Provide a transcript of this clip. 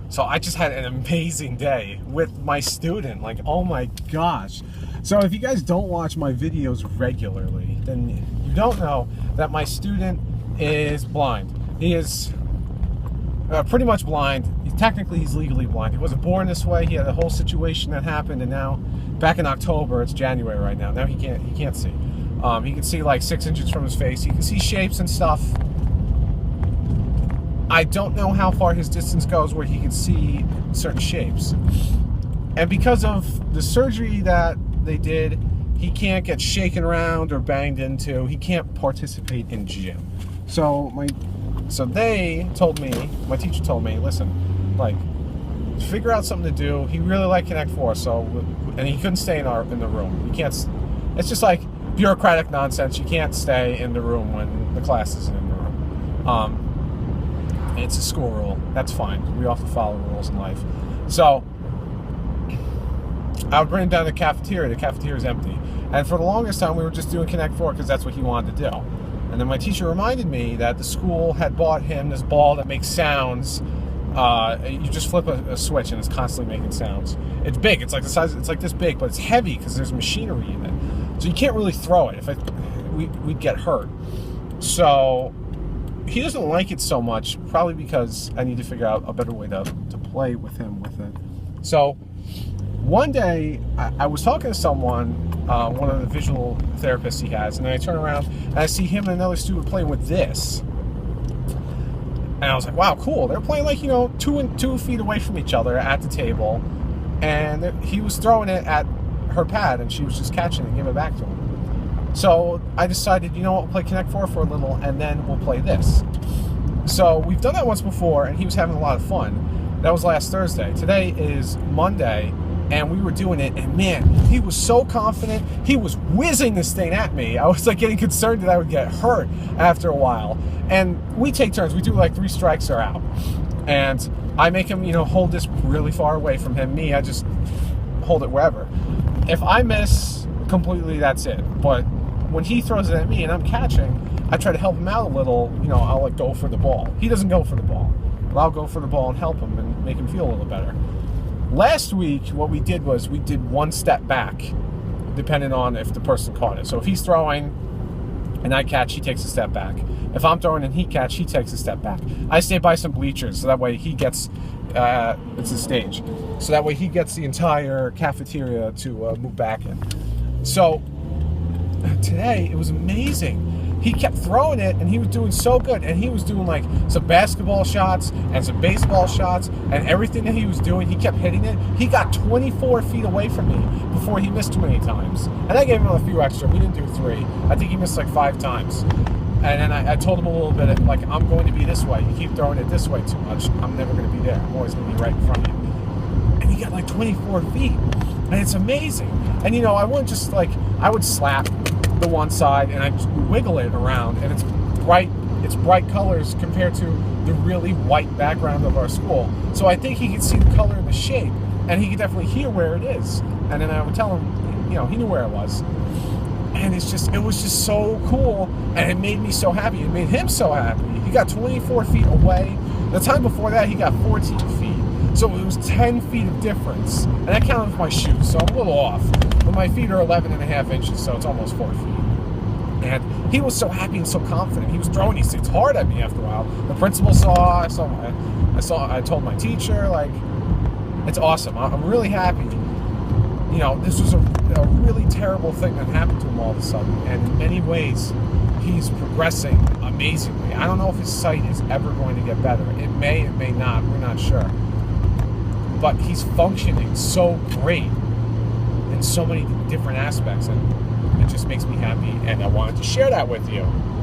So I just had an amazing day with my student. Like, oh my gosh. So if you guys don't watch my videos regularly, then you don't know that my student is blind. He is pretty much blind. Technically, he's legally blind. He wasn't born this way. He had a whole situation that happened, and now, back in October, it's January right now. Now he can't see. He can see like 6 inches from his face. He can see shapes and stuff. I don't know how far his distance goes where he can see certain shapes. And because of the surgery that they did, he can't get shaken around or banged into. He can't participate in gym. So they told me, my teacher told me, listen, like, figure out something to do. He really liked Connect 4, and he couldn't stay in the room. You can't. It's just like bureaucratic nonsense. You can't stay in the room when the class isn't in the room. It's a school rule. That's fine. We all have to follow rules in life. So I would bring him down to the cafeteria. The cafeteria is empty. And for the longest time, we were just doing Connect 4 because that's what he wanted to do. And then my teacher reminded me that the school had bought him this ball that makes sounds. You just flip a switch and it's constantly making sounds. It's big. It's like the size. It's like this big, but it's heavy because there's machinery in it. So you can't really throw it. We'd get hurt. So he doesn't like it so much, probably because I need to figure out a better way to play with him with it. So one day I was talking to someone, one of the visual therapists he has, and then I turn around and I see him and another student playing with this. And I was like, wow, cool. They're playing like, 2 feet away from each other at the table. And he was throwing it at her pad and she was just catching it and giving it back to him. So I decided, we'll play Connect 4 for a little and then we'll play this. So we've done that once before and he was having a lot of fun. That was last Thursday. Today is Monday and we were doing it and man, he was so confident. He was whizzing this thing at me. I was like getting concerned that I would get hurt after a while. And we take turns. We do like 3 strikes or out. And I make him, hold this really far away from him. Me, I just hold it wherever. If I miss completely, that's it. But when he throws it at me and I'm catching, I try to help him out a little. I'll like go for the ball. He doesn't go for the ball, but I'll go for the ball and help him and make him feel a little better. Last week, what we did was we did 1 step back, depending on if the person caught it. So if he's throwing and I catch, he takes a step back. If I'm throwing and he catch, he takes a step back. I stay by some bleachers, so that way he gets, it's a stage. So that way he gets the entire cafeteria to move back in. So today, it was amazing. He kept throwing it, and he was doing so good. And he was doing, like, some basketball shots and some baseball shots. And everything that he was doing, he kept hitting it. He got 24 feet away from me before he missed too many times. And I gave him a few extra. We didn't do 3. I think he missed, like, 5 times. And then I told him a little bit, like, I'm going to be this way. You keep throwing it this way too much, I'm never going to be there. I'm always going to be right in front of you. And he got, like, 24 feet. And it's amazing. And, I wouldn't just, like, I would slap the one side and I wiggle it around, and it's bright colors compared to the really white background of our school. So I think he could see the color and the shape, and he could definitely hear where it is. And then I would tell him, he knew where it was. And it was just so cool, and it made me so happy. It made him so happy. He got 24 feet away. The time before that, he got 14 feet. So it was 10 feet of difference. And I counted with my shoes, so I'm a little off. But my feet are 11.5 inches, so it's almost 4 feet. And he was so happy and so confident. He was throwing these things hard at me after a while. The principal saw. I told my teacher, like, it's awesome. I'm really happy. This was a really terrible thing that happened to him all of a sudden. And in many ways, he's progressing amazingly. I don't know if his sight is ever going to get better. It may not. We're not sure. But he's functioning so great in so many different aspects. And it just makes me happy. And I wanted to share that with you.